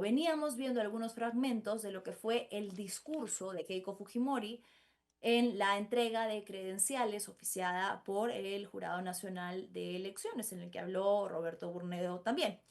veníamos viendo algunos fragmentos de lo que fue el discurso de Keiko Fujimori en la entrega de credenciales oficiada por el Jurado Nacional de Elecciones, en el que habló Roberto Burnedo también.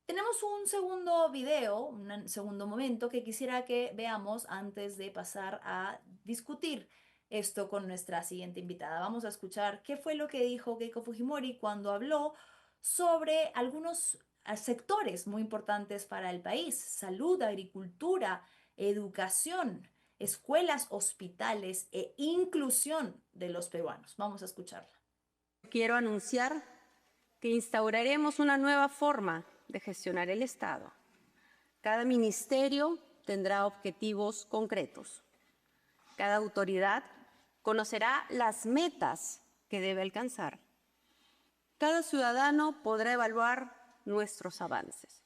Tenemos un segundo video, un segundo momento que quisiera que veamos antes de pasar a discutir esto con nuestra siguiente invitada. Vamos a escuchar qué fue lo que dijo Keiko Fujimori cuando habló sobre algunos sectores muy importantes para el país: salud, agricultura, educación, escuelas, hospitales e inclusión de los peruanos. Vamos a escucharla. Quiero anunciar que instauraremos una nueva forma de gestionar el Estado. Cada ministerio tendrá objetivos concretos. Cada autoridad conocerá las metas que debe alcanzar. Cada ciudadano podrá evaluar nuestros avances.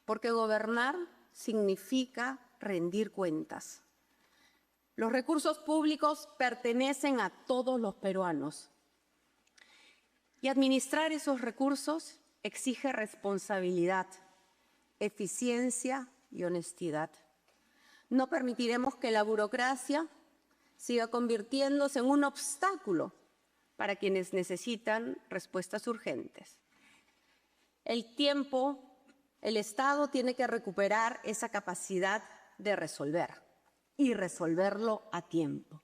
Porque gobernar significa rendir cuentas. Los recursos públicos pertenecen a todos los peruanos. Y administrar esos recursos exige responsabilidad, eficiencia y honestidad. No permitiremos que la burocracia siga convirtiéndose en un obstáculo para quienes necesitan respuestas urgentes. El Estado tiene que recuperar esa capacidad de resolver y resolverlo a tiempo.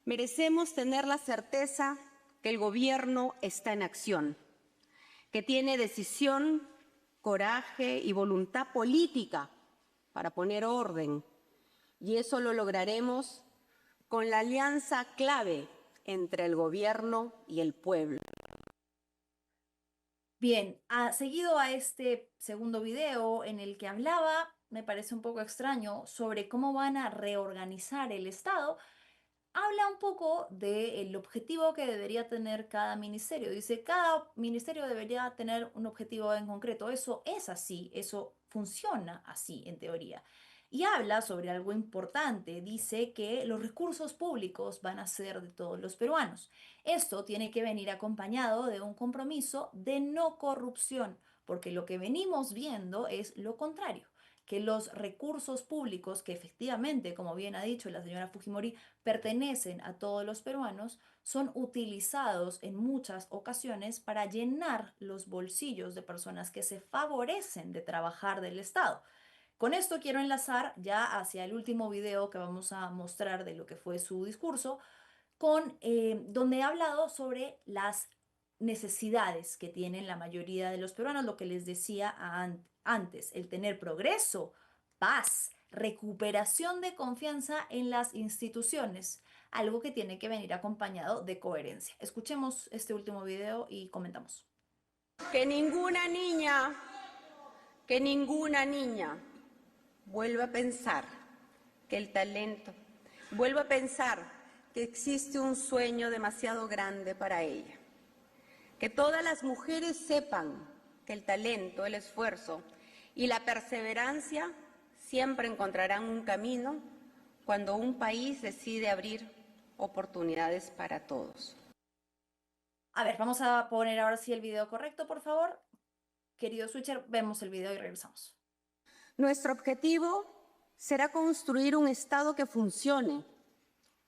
Merecemos tener la certeza que el gobierno está en acción, que tiene decisión, coraje y voluntad política para poner orden. Y eso lo lograremos con la alianza clave entre el gobierno y el pueblo. Bien, seguido a este segundo video en el que hablaba, me parece un poco extraño, sobre cómo van a reorganizar el Estado, habla un poco del objetivo que debería tener cada ministerio. Dice, cada ministerio debería tener un objetivo en concreto. Eso es así, eso funciona así en teoría. Y habla sobre algo importante. Dice que los recursos públicos van a ser de todos los peruanos. Esto tiene que venir acompañado de un compromiso de no corrupción, porque lo que venimos viendo es lo contrario, que los recursos públicos, que efectivamente, como bien ha dicho la señora Fujimori, pertenecen a todos los peruanos, son utilizados en muchas ocasiones para llenar los bolsillos de personas que se favorecen de trabajar del Estado. Con esto quiero enlazar ya hacia el último video que vamos a mostrar de lo que fue su discurso, con donde ha hablado sobre las necesidades que tienen la mayoría de los peruanos, lo que les decía antes, el tener progreso, paz, recuperación de confianza en las instituciones, algo que tiene que venir acompañado de coherencia. Escuchemos este último video y comentamos. Que ninguna niña vuelva a pensar que el talento, vuelva a pensar que existe un sueño demasiado grande para ella. Que todas las mujeres sepan que el talento, el esfuerzo y la perseverancia siempre encontrarán un camino cuando un país decide abrir oportunidades para todos. A ver, vamos a poner ahora sí el video correcto, por favor. Querido switcher, vemos el video y regresamos. Nuestro objetivo será construir un Estado que funcione,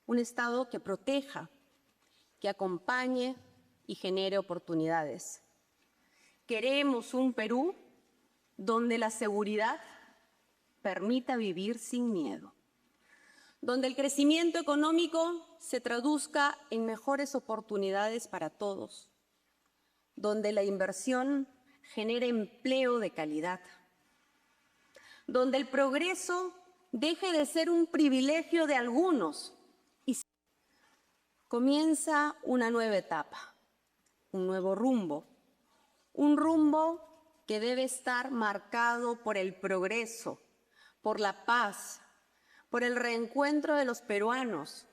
un Estado que proteja, que acompañe y genere oportunidades. Queremos un Perú donde la seguridad permita vivir sin miedo, donde el crecimiento económico se traduzca en mejores oportunidades para todos, donde la inversión genere empleo de calidad, donde el progreso deje de ser un privilegio de algunos y comienza una nueva etapa, un nuevo rumbo, un rumbo que debe estar marcado por el progreso, por la paz, por el reencuentro de los peruanos,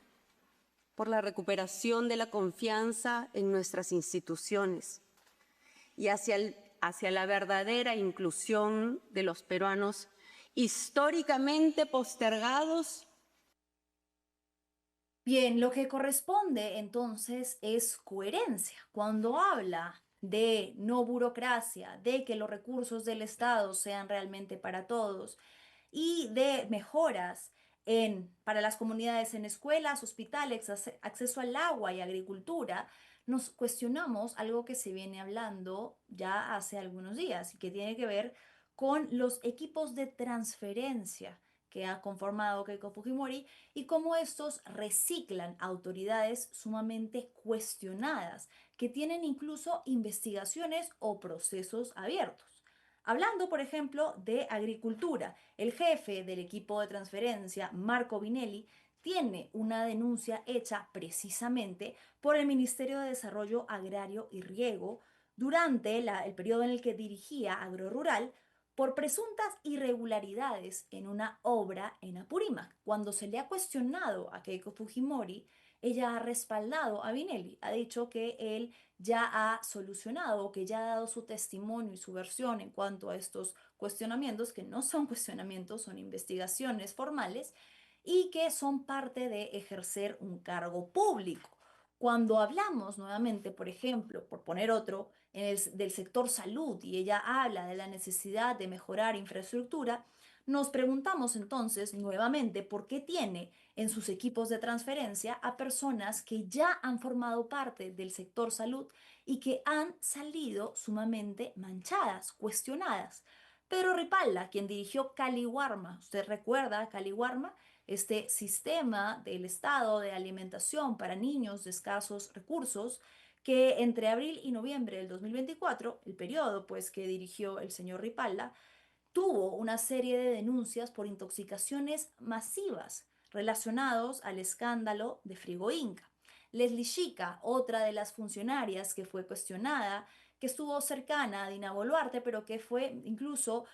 por la recuperación de la confianza en nuestras instituciones y hacia la verdadera inclusión de los peruanos históricamente postergados. Bien, lo que corresponde entonces es coherencia. Cuando habla de no burocracia, de que los recursos del Estado sean realmente para todos y de mejoras para las comunidades en escuelas, hospitales, acceso al agua y agricultura, nos cuestionamos algo que se viene hablando ya hace algunos días y que tiene que ver con los equipos de transferencia que ha conformado Keiko Fujimori y cómo estos reciclan autoridades sumamente cuestionadas, que tienen incluso investigaciones o procesos abiertos. Hablando, por ejemplo, de agricultura, el jefe del equipo de transferencia, Marco Vinelli, tiene una denuncia hecha precisamente por el Ministerio de Desarrollo Agrario y Riego durante el periodo en el que dirigía Agrorural por presuntas irregularidades en una obra en Apurímac. Cuando se le ha cuestionado a Keiko Fujimori, ella ha respaldado a Vinelli, ha dicho que él ya ha solucionado, que ya ha dado su testimonio y su versión en cuanto a estos cuestionamientos, que no son cuestionamientos, son investigaciones formales y que son parte de ejercer un cargo público. Cuando hablamos nuevamente, por ejemplo, por poner otro, del sector salud y ella habla de la necesidad de mejorar infraestructura, nos preguntamos entonces nuevamente por qué tiene en sus equipos de transferencia a personas que ya han formado parte del sector salud y que han salido sumamente manchadas, cuestionadas. Pedro Ripalda, quien dirigió Caliwarma, ¿usted recuerda Caliwarma? Este sistema del Estado de alimentación para niños de escasos recursos que entre abril y noviembre del 2024, el periodo pues que dirigió el señor Ripalda, tuvo una serie de denuncias por intoxicaciones masivas relacionados al escándalo de Frigo Inca. Leslie Chica, otra de las funcionarias que fue cuestionada, que estuvo cercana a Dina Boluarte, pero que fue incluso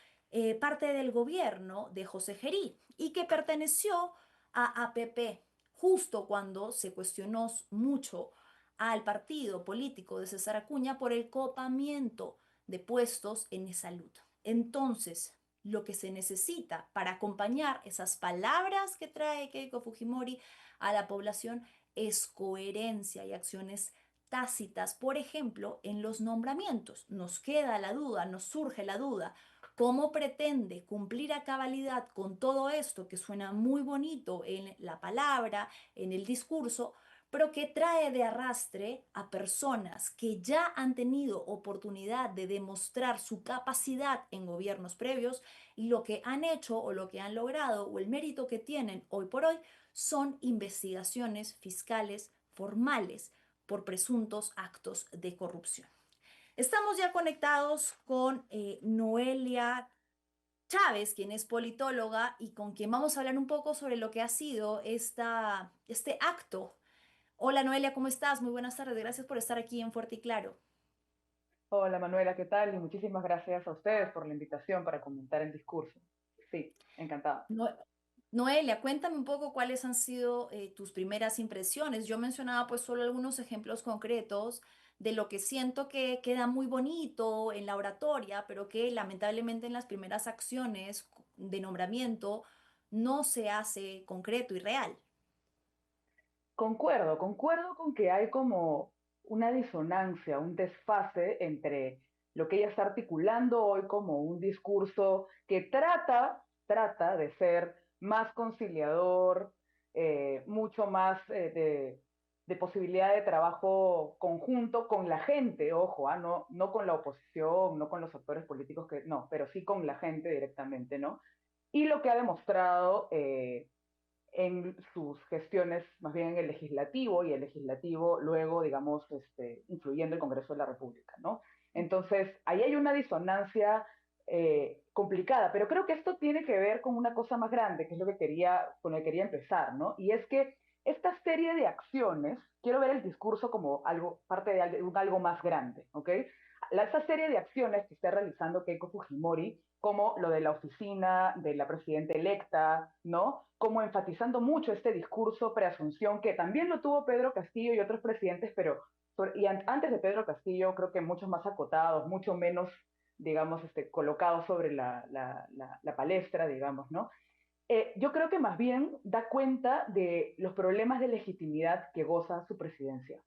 parte del gobierno de José Gerí y que perteneció a APP, justo cuando se cuestionó mucho al partido político de César Acuña por el copamiento de puestos en salud. Entonces, lo que se necesita para acompañar esas palabras que trae Keiko Fujimori a la población es coherencia y acciones tácitas. Por ejemplo, en los nombramientos, nos queda la duda, nos surge la duda. ¿Cómo pretende cumplir a cabalidad con todo esto que suena muy bonito en la palabra, en el discurso, pero que trae de arrastre a personas que ya han tenido oportunidad de demostrar su capacidad en gobiernos previos y lo que han hecho o lo que han logrado o el mérito que tienen hoy por hoy son investigaciones fiscales formales por presuntos actos de corrupción? Estamos ya conectados con Noelia Chávez, quien es politóloga y con quien vamos a hablar un poco sobre lo que ha sido este acto. Hola Noelia, ¿cómo estás? Muy buenas tardes. Gracias por estar aquí en Fuerte y Claro. Hola Manuela, ¿qué tal? Y muchísimas gracias a ustedes por la invitación para comentar el discurso. Sí, encantada. No- Noelia, cuéntame un poco cuáles han sido tus primeras impresiones. Yo mencionaba pues solo algunos ejemplos concretos de lo que siento que queda muy bonito en la oratoria, pero que lamentablemente en las primeras acciones de nombramiento no se hace concreto y real. Concuerdo con que hay como una disonancia, un desfase entre lo que ella está articulando hoy como un discurso que trata de ser más conciliador, mucho más de posibilidad de trabajo conjunto con la gente, ojo, no, no con la oposición, no con los actores políticos, que no, pero sí con la gente directamente, ¿no? Y lo que ha demostrado en sus gestiones, más bien en el legislativo, y el legislativo luego, digamos, influyendo el Congreso de la República, ¿no? Entonces, ahí hay una disonancia complicada, pero creo que esto tiene que ver con una cosa más grande, que es lo que con lo que quería empezar, ¿no? Y es que esta serie de acciones, quiero ver el discurso como algo, parte de algo más grande, ¿ok? Esta serie de acciones que está realizando Keiko Fujimori, como lo de la oficina de la presidenta electa, ¿no? Como enfatizando mucho este discurso preasunción, que también lo tuvo Pedro Castillo y otros presidentes, pero antes de Pedro Castillo creo que muchos más acotados, mucho menos, digamos, colocados sobre la palestra, digamos, ¿no? Yo creo que más bien da cuenta de los problemas de legitimidad que goza su presidencia.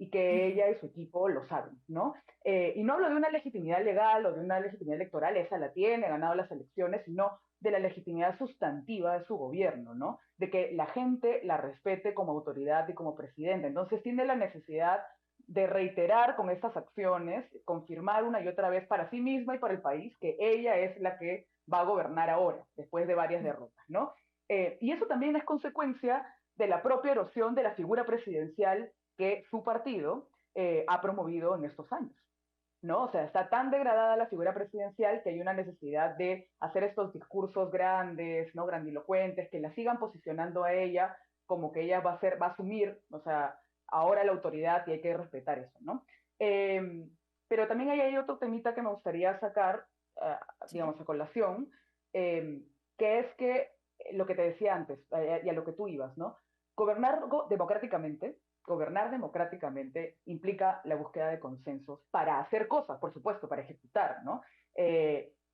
y que Ujú. ella y su equipo lo saben, ¿no? Y no hablo de una legitimidad legal o de una legitimidad electoral, esa la tiene, ha ganado las elecciones, sino de la legitimidad sustantiva de su gobierno, ¿no? De que la gente la respete como autoridad y como presidenta. Entonces tiene la necesidad de reiterar con estas acciones, confirmar una y otra vez para sí misma y para el país que ella es la que va a gobernar ahora, después de varias derrotas, ¿no? Y eso también es consecuencia de la propia erosión de la figura presidencial que su partido ha promovido en estos años. ¿No? O sea, está tan degradada la figura presidencial que hay una necesidad de hacer estos discursos grandes, ¿no? Grandilocuentes, que la sigan posicionando a ella como que ella va a asumir, o sea, ahora la autoridad y hay que respetar eso, ¿no? Pero también hay otro temita que me gustaría sacar, Sí. digamos, a colación, eh, que es que lo que te decía antes, y a lo que tú ibas, ¿no? Gobernar democráticamente gobernar democráticamente implica la búsqueda de consensos para hacer cosas, por supuesto, para ejecutar, ¿no?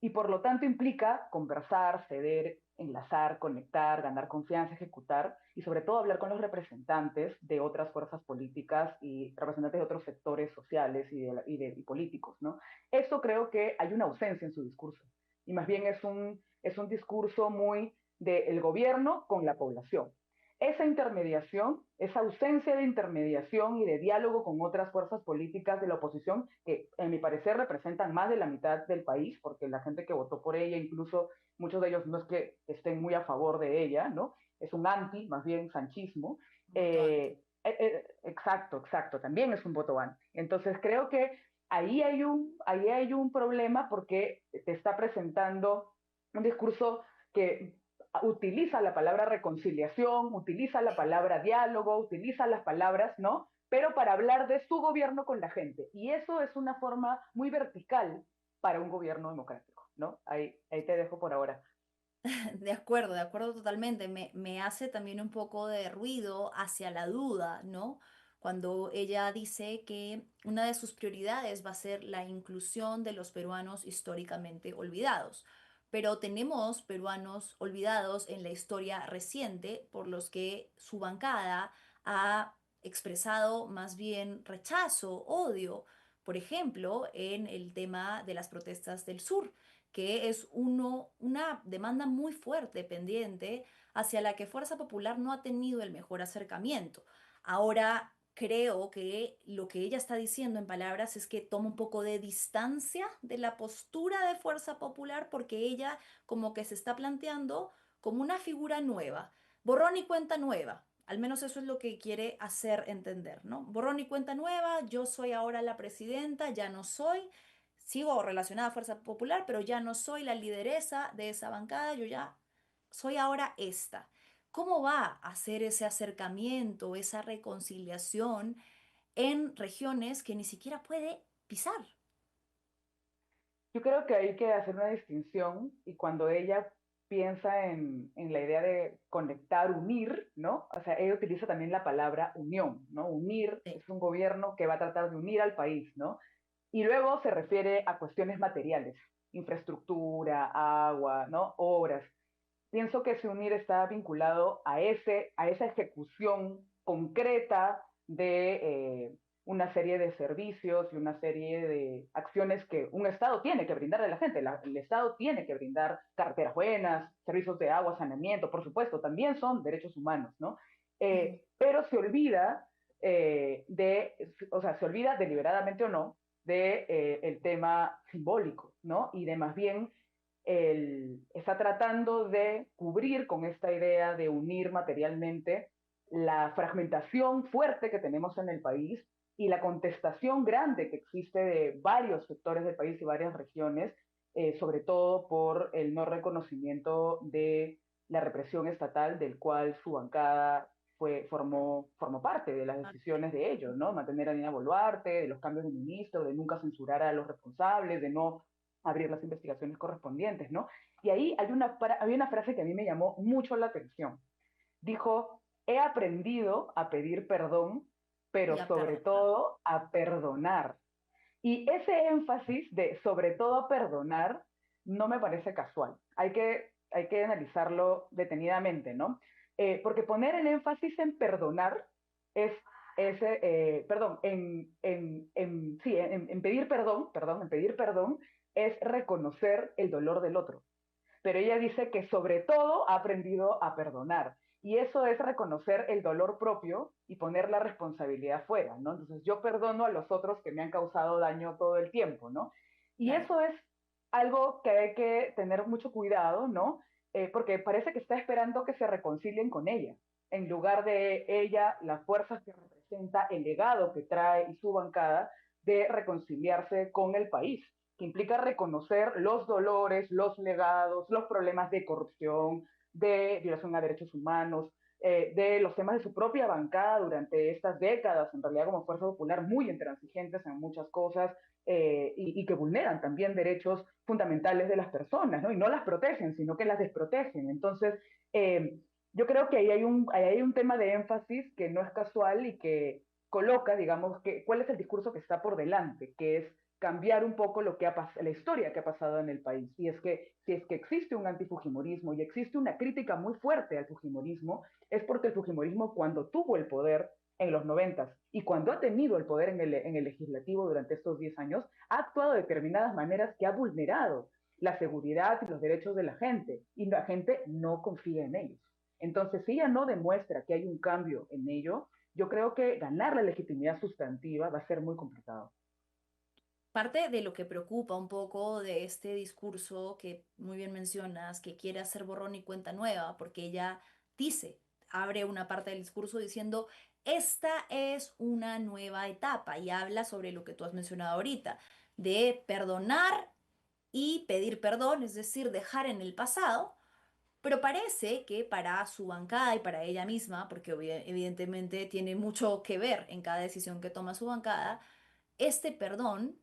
Y por lo tanto implica conversar, ceder, enlazar, conectar, ganar confianza, ejecutar y sobre todo hablar con los representantes de otras fuerzas políticas y representantes de otros sectores sociales y políticos, ¿no? Eso creo que hay una ausencia en su discurso y más bien es un discurso muy del gobierno con la población. Esa intermediación, esa ausencia de intermediación y de diálogo con otras fuerzas políticas de la oposición, que en mi parecer representan más de la mitad del país, porque la gente que votó por ella, incluso muchos de ellos no es que estén muy a favor de ella, ¿no? Es un anti, más bien sanchismo. Voto anti. Exacto, exacto, también es un voto anti. Entonces creo que ahí hay un problema porque te está presentando un discurso que utiliza la palabra reconciliación, utiliza la Sí. palabra diálogo, utiliza las palabras, ¿no? Pero para hablar de su gobierno con la gente. Y eso es una forma muy vertical para un gobierno democrático, ¿no? Ahí te dejo por ahora. De acuerdo totalmente. Me hace también un poco de ruido hacia la duda, ¿no? Cuando ella dice que una de sus prioridades va a ser la inclusión de los peruanos históricamente olvidados. Pero tenemos peruanos olvidados en la historia reciente por los que su bancada ha expresado más bien rechazo, odio, por ejemplo, en el tema de las protestas del sur, que es una demanda muy fuerte pendiente hacia la que Fuerza Popular no ha tenido el mejor acercamiento. Ahora creo que lo que ella está diciendo en palabras es que toma un poco de distancia de la postura de Fuerza Popular porque ella como que se está planteando como una figura nueva, borrón y cuenta nueva. Al menos eso es lo que quiere hacer entender, ¿no? Borrón y cuenta nueva, yo soy ahora la presidenta, ya no soy, sigo relacionada a Fuerza Popular, pero ya no soy la lideresa de esa bancada, yo ya soy ahora esta. ¿Cómo va a hacer ese acercamiento, esa reconciliación en regiones que ni siquiera puede pisar? Yo creo que hay que hacer una distinción y cuando ella piensa en la idea de conectar, unir, ¿no? O sea, ella utiliza también la palabra unión, ¿no? Unir Sí. es un gobierno que va a tratar de unir al país, ¿no? Y luego se refiere a cuestiones materiales, infraestructura, agua, ¿no? Obras. Pienso que ese unir está vinculado a esa ejecución concreta de una serie de servicios y una serie de acciones que un Estado tiene que brindarle a la gente. El Estado tiene que brindar carreteras buenas, servicios de agua, saneamiento, por supuesto, también son derechos humanos, ¿no? Ujú. Pero se olvida o sea, se olvida deliberadamente o no de el tema simbólico, ¿no? Y de más bien está tratando de cubrir con esta idea de unir materialmente la fragmentación fuerte que tenemos en el país y la contestación grande que existe de varios sectores del país y varias regiones, sobre todo por el no reconocimiento de la represión estatal del cual su bancada formó parte de las decisiones de ellos, ¿no? Mantener a Dina Boluarte, de los cambios de ministro, de nunca censurar a los responsables, de no abrir las investigaciones correspondientes, ¿no? Y ahí había una frase que a mí me llamó mucho la atención. Dijo, he aprendido a pedir perdón, Y pero a sobre perdonar. todo a perdonar. Y ese énfasis de sobre todo perdonar no me parece casual. Hay que analizarlo detenidamente, ¿no? Porque poner el énfasis en perdonar es perdón, sí, en pedir perdón, en pedir perdón es reconocer el dolor del otro. Pero ella dice que sobre todo ha aprendido a perdonar. Y eso es reconocer el dolor propio y poner la responsabilidad fuera, ¿no? Entonces yo perdono a los otros que me han causado daño todo el tiempo, ¿no? Y Claro. eso es algo que hay que tener mucho cuidado, ¿no? Porque parece que está esperando que se reconcilien con ella, en lugar de ella, las fuerzas que representa, el legado que trae y su bancada, de reconciliarse con el país, que implica reconocer los dolores, los legados, los problemas de corrupción, de violación a derechos humanos, de los temas de su propia bancada durante estas décadas, en realidad como fuerza popular muy intransigentes en muchas cosas, y que vulneran también derechos fundamentales de las personas, ¿no? Y no las protegen, sino que las desprotegen. Entonces, yo creo que ahí hay un tema de énfasis que no es casual y que coloca, digamos, que, cuál es el discurso que está por delante, que es cambiar un poco lo que la historia que ha pasado en el país. Y es que si es que existe un antifujimorismo y existe una crítica muy fuerte al fujimorismo, es porque el fujimorismo cuando tuvo el poder en los 90 y cuando ha tenido el poder en el legislativo durante estos 10 años, ha actuado de determinadas maneras que ha vulnerado la seguridad y los derechos de la gente y la gente no confía en ellos. Entonces, si ella no demuestra que hay un cambio en ello, yo creo que ganar la legitimidad sustantiva va a ser muy complicado. Parte de lo que preocupa un poco de este discurso que muy bien mencionas, que quiere hacer borrón y cuenta nueva, porque ella dice, abre una parte del discurso diciendo, esta es una nueva etapa y habla sobre lo que tú has mencionado ahorita, de perdonar y pedir perdón, es decir, dejar en el pasado. Pero parece que para su bancada y para ella misma, porque evidentemente tiene mucho que ver en cada decisión que toma su bancada, este perdón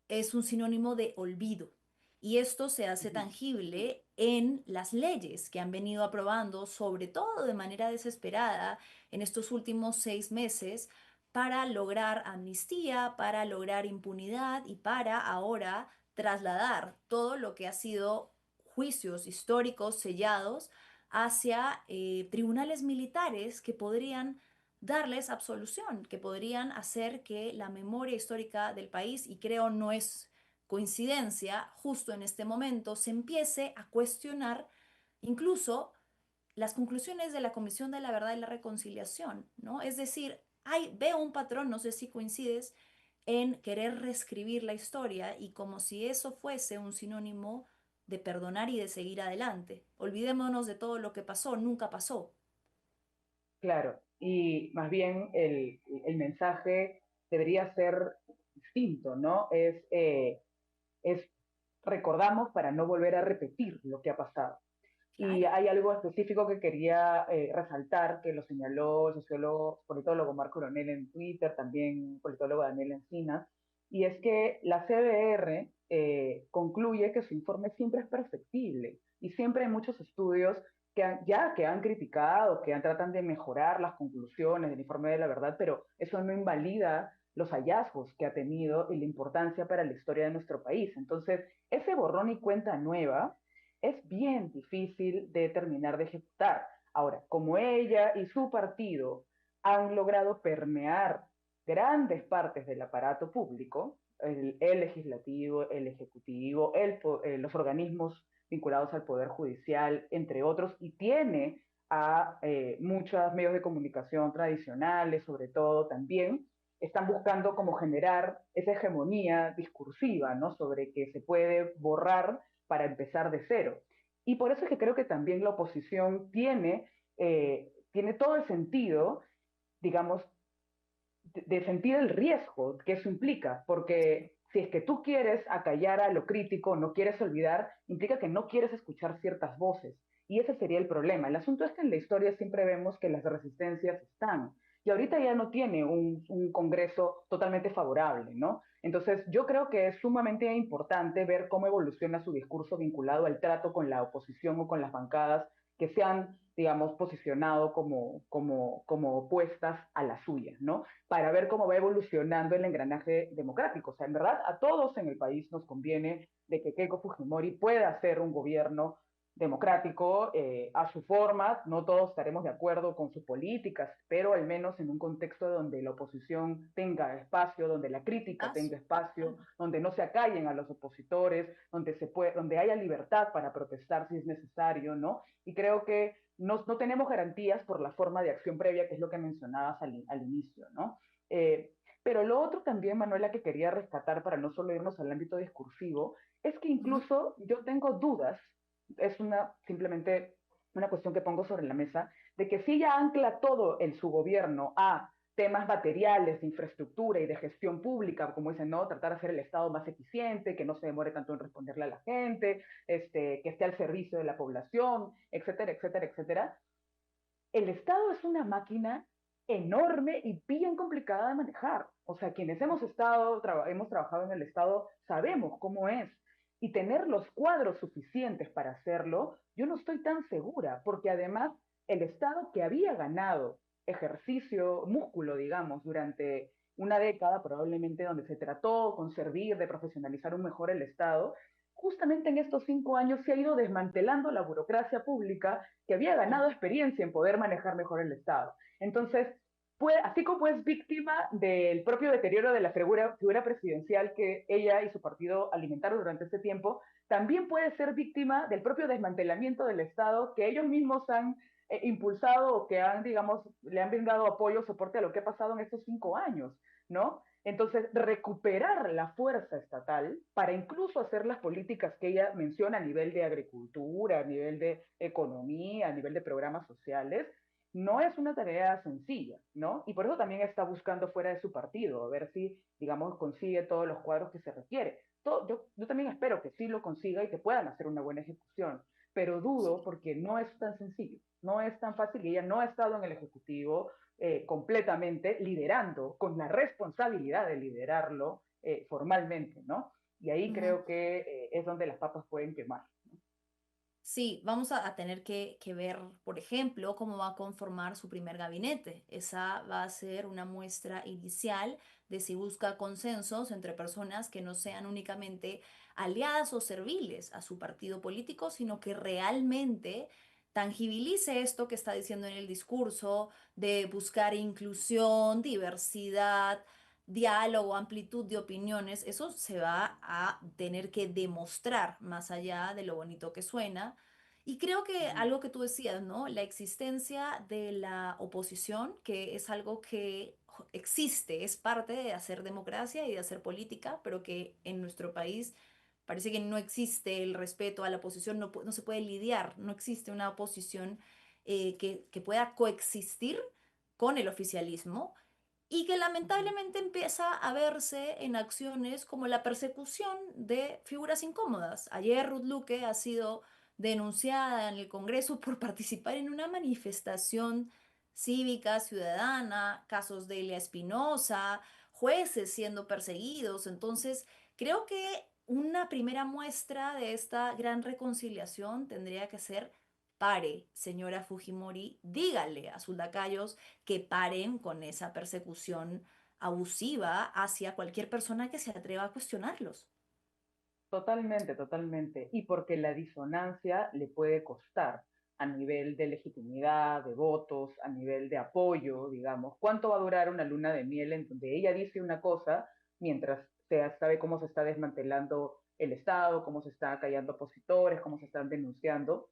es un sinónimo de olvido. Y esto se hace Ujú. tangible en las leyes que han venido aprobando, sobre todo de manera desesperada, en estos últimos 6 meses, para lograr amnistía, para lograr impunidad y para ahora trasladar todo lo que ha sido juicios históricos sellados hacia tribunales militares que podrían darles absolución, que podrían hacer que la memoria histórica del país, y creo no es coincidencia, justo en este momento se empiece a cuestionar incluso las conclusiones de la Comisión de la Verdad y la Reconciliación, ¿no? Es decir, veo un patrón, no sé si coincides, en querer reescribir la historia y como si eso fuese un sinónimo de perdonar y de seguir adelante. Olvidémonos de todo lo que pasó, nunca pasó. Claro, y más bien el mensaje debería ser distinto, ¿no? Es recordamos para no volver a repetir lo que ha pasado. Y Claro. hay algo específico que quería resaltar, que lo señaló el sociólogo, politólogo Marco Coronel en Twitter, también politólogo Daniel Encinas, y es que la CBR concluye que su informe siempre es perfectible y siempre hay muchos estudios que han criticado, tratan de mejorar las conclusiones del informe de la verdad, pero eso no invalida los hallazgos que ha tenido y la importancia para la historia de nuestro país. Entonces, ese borrón y cuenta nueva es bien difícil de terminar de ejecutar. Ahora, como ella y su partido han logrado permear grandes partes del aparato público, el legislativo, el ejecutivo, los organismos vinculados al Poder Judicial, entre otros, y tiene a muchos medios de comunicación tradicionales, sobre todo también, están buscando como generar esa hegemonía discursiva, ¿no? Sobre que se puede borrar para empezar de cero. Y por eso es que creo que también la oposición tiene todo el sentido, digamos, de sentir el riesgo que eso implica, porque si es que tú quieres acallar a lo crítico, no quieres olvidar, implica que no quieres escuchar ciertas voces. Y ese sería el problema. El asunto es que en la historia siempre vemos que las resistencias están. Y ahorita ya no tiene un Congreso totalmente favorable, ¿no? Entonces, yo creo que es sumamente importante ver cómo evoluciona su discurso vinculado al trato con la oposición o con las bancadas que se han, digamos, posicionado como opuestas a la suya, ¿no? Para ver cómo va evolucionando el engranaje democrático. O sea, en verdad, a todos en el país nos conviene de que Keiko Fujimori pueda hacer un gobierno democrático, a su forma. No todos estaremos de acuerdo con sus políticas, pero al menos en un contexto donde la oposición tenga espacio, donde la crítica tenga espacio, donde no se acallen a los opositores, donde haya libertad para protestar si es necesario, ¿no? Y creo que no tenemos garantías por la forma de acción previa, que es lo que mencionabas al inicio, ¿no? Pero lo otro también, Manuela, que quería rescatar para no solo irnos al ámbito discursivo, es que Ujú. incluso yo tengo dudas, es simplemente una cuestión que pongo sobre la mesa, de que si ella ancla todo en su gobierno a temas materiales, de infraestructura y de gestión pública, como dicen, no, tratar de hacer el Estado más eficiente, que no se demore tanto en responderle a la gente, que esté al servicio de la población, etcétera, etcétera, etcétera. El Estado es una máquina enorme y bien complicada de manejar. O sea, quienes hemos trabajado en el Estado sabemos cómo es. Y tener los cuadros suficientes para hacerlo, yo no estoy tan segura, porque además el Estado que había ganado ejercicio, músculo, digamos, durante una década probablemente donde se trató con servir de profesionalizar un mejor el Estado, justamente en estos 5 años se ha ido desmantelando la burocracia pública que había ganado experiencia en poder manejar mejor el Estado. Entonces, así como es víctima del propio deterioro de la figura presidencial que ella y su partido alimentaron durante este tiempo, también puede ser víctima del propio desmantelamiento del Estado que ellos mismos han impulsado o que digamos, le han brindado apoyo, soporte a lo que ha pasado en estos 5 años, ¿no? Entonces, recuperar la fuerza estatal para incluso hacer las políticas que ella menciona a nivel de agricultura, a nivel de economía, a nivel de programas sociales, no es una tarea sencilla, ¿no? Y por eso también está buscando fuera de su partido, a ver si, digamos, consigue todos los cuadros que se requiere. Yo también espero que sí lo consiga y que puedan hacer una buena ejecución, pero dudo porque no es tan sencillo, no es tan fácil y ella no ha estado en el Ejecutivo completamente liderando, con la responsabilidad de liderarlo formalmente, ¿no? Y ahí Ujú. creo que es donde las papas pueden quemar. Sí, vamos a tener que ver, por ejemplo, cómo va a conformar su primer gabinete. Esa va a ser una muestra inicial de si busca consensos entre personas que no sean únicamente aliadas o serviles a su partido político, sino que realmente tangibilice esto que está diciendo en el discurso de buscar inclusión, diversidad, diálogo, amplitud de opiniones. Eso se va a tener que demostrar más allá de lo bonito que suena. Y creo que Ujú. algo que tú decías, ¿no? La existencia de la oposición, que es algo que existe, es parte de hacer democracia y de hacer política, pero que en nuestro país parece que no existe el respeto a la oposición, no se puede lidiar, no existe una oposición que pueda coexistir con el oficialismo y que Ujú. lamentablemente empieza a verse en acciones como la persecución de figuras incómodas. Ayer Ruth Luque ha sido denunciada en el Congreso por participar en una manifestación cívica, ciudadana, casos de Elia Espinosa, jueces siendo perseguidos. Entonces, creo que una primera muestra de esta gran reconciliación tendría que ser: pare, señora Fujimori, dígale a sus lacayos que paren con esa persecución abusiva hacia cualquier persona que se atreva a cuestionarlos. Totalmente, totalmente. Y porque la disonancia le puede costar a nivel de legitimidad, de votos, a nivel de apoyo, digamos. ¿Cuánto va a durar una luna de miel en donde ella dice una cosa mientras se sabe cómo se está desmantelando el Estado, cómo se está callando opositores, cómo se están denunciando?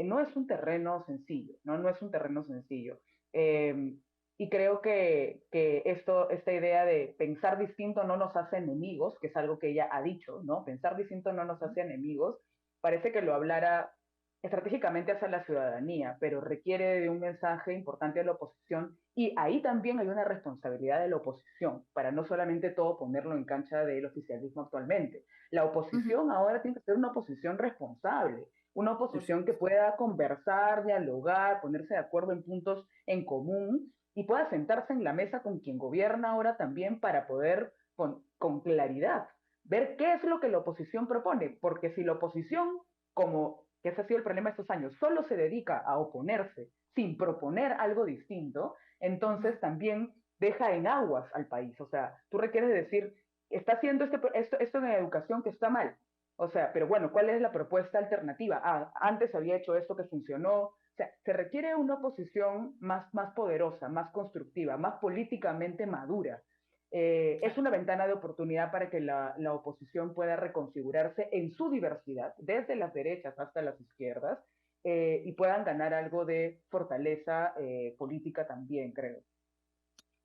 No es un terreno sencillo, ¿no? No es un terreno sencillo. Eh, y creo que esta idea de pensar distinto no nos hace enemigos, que es algo que ella ha dicho, ¿no? Pensar distinto no nos hace enemigos, parece que lo hablara estratégicamente hacia la ciudadanía, pero requiere de un mensaje importante a la oposición y ahí también hay una responsabilidad de la oposición, para no solamente todo ponerlo en cancha del oficialismo actualmente. La Ujú. oposición ahora tiene que ser una oposición responsable, una Por oposición que supuesto. pueda conversar, dialogar, ponerse de acuerdo en puntos en común y pueda sentarse en la mesa con quien gobierna ahora también para poder con claridad ver qué es lo que la oposición propone, porque si la oposición, como que ese ha sido el problema de estos años, solo se dedica a oponerse sin proponer algo distinto, Ujú. entonces también deja en aguas al país. O sea, tú requieres decir, está haciendo esto en educación que está mal, O sea, pero bueno, ¿cuál es la propuesta alternativa? Ah, antes había hecho esto que funcionó. O sea, se requiere una oposición más poderosa, más constructiva, más políticamente madura. Es Claro. una ventana de oportunidad para que la oposición pueda reconfigurarse en su diversidad, desde las derechas hasta las izquierdas, y puedan ganar algo de fortaleza política también, creo.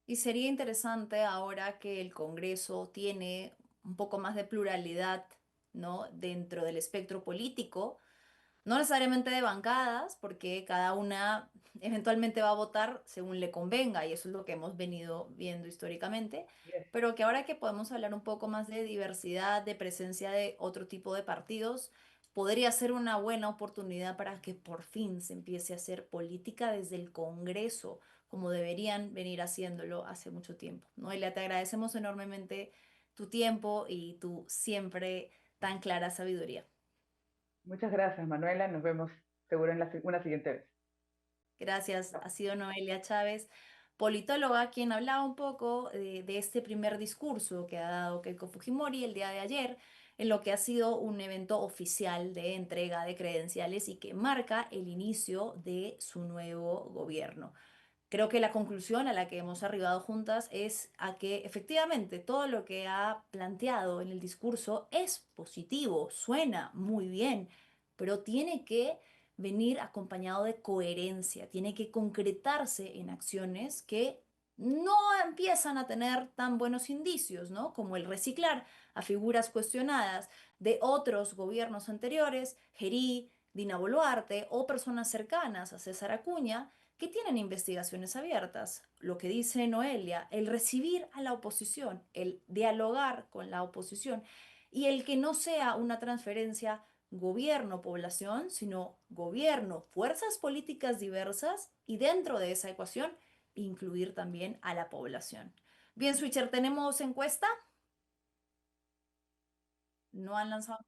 Y sería interesante ahora que el Congreso tiene un poco más de pluralidad, ¿no? Dentro del espectro político, no necesariamente de bancadas, porque cada una eventualmente va a votar según le convenga, y eso es lo que hemos venido viendo históricamente, Yes. pero que ahora que podemos hablar un poco más de diversidad, de presencia de otro tipo de partidos, podría ser una buena oportunidad para que por fin se empiece a hacer política desde el Congreso, como deberían venir haciéndolo hace mucho tiempo. Noelia, te agradecemos enormemente tu tiempo y tu siempre tan clara sabiduría. Muchas gracias, Manuela. Nos vemos seguro en una siguiente vez. Gracias. Chao. Ha sido Noelia Chávez, politóloga, quien hablaba un poco de este primer discurso que ha dado Keiko Fujimori el día de ayer, en lo que ha sido un evento oficial de entrega de credenciales y que marca el inicio de su nuevo gobierno. Creo que la conclusión a la que hemos arribado juntas es a que efectivamente todo lo que ha planteado en el discurso es positivo, suena muy bien, pero tiene que venir acompañado de coherencia, tiene que concretarse en acciones que no empiezan a tener tan buenos indicios, ¿no? Como el reciclar a figuras cuestionadas de otros gobiernos anteriores, Gerí, Dina Boluarte o personas cercanas a César Acuña que tienen investigaciones abiertas. Lo que dice Noelia, el recibir a la oposición, el dialogar con la oposición y el que no sea una transferencia gobierno-población, sino gobierno, fuerzas políticas diversas y dentro de esa ecuación incluir también a la población. Bien, Switcher, ¿tenemos encuesta? ¿No han lanzado?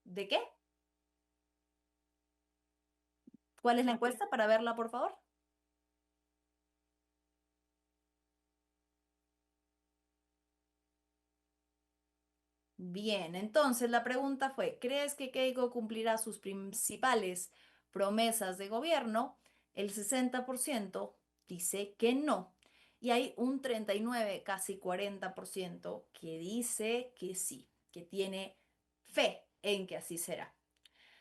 ¿De qué? ¿Cuál es la encuesta para verla, por favor? Bien, entonces la pregunta fue, ¿crees que Keiko cumplirá sus principales promesas de gobierno? El 60% dice que no. Y hay un 39, casi 40% que dice que sí, que tiene fe en que así será.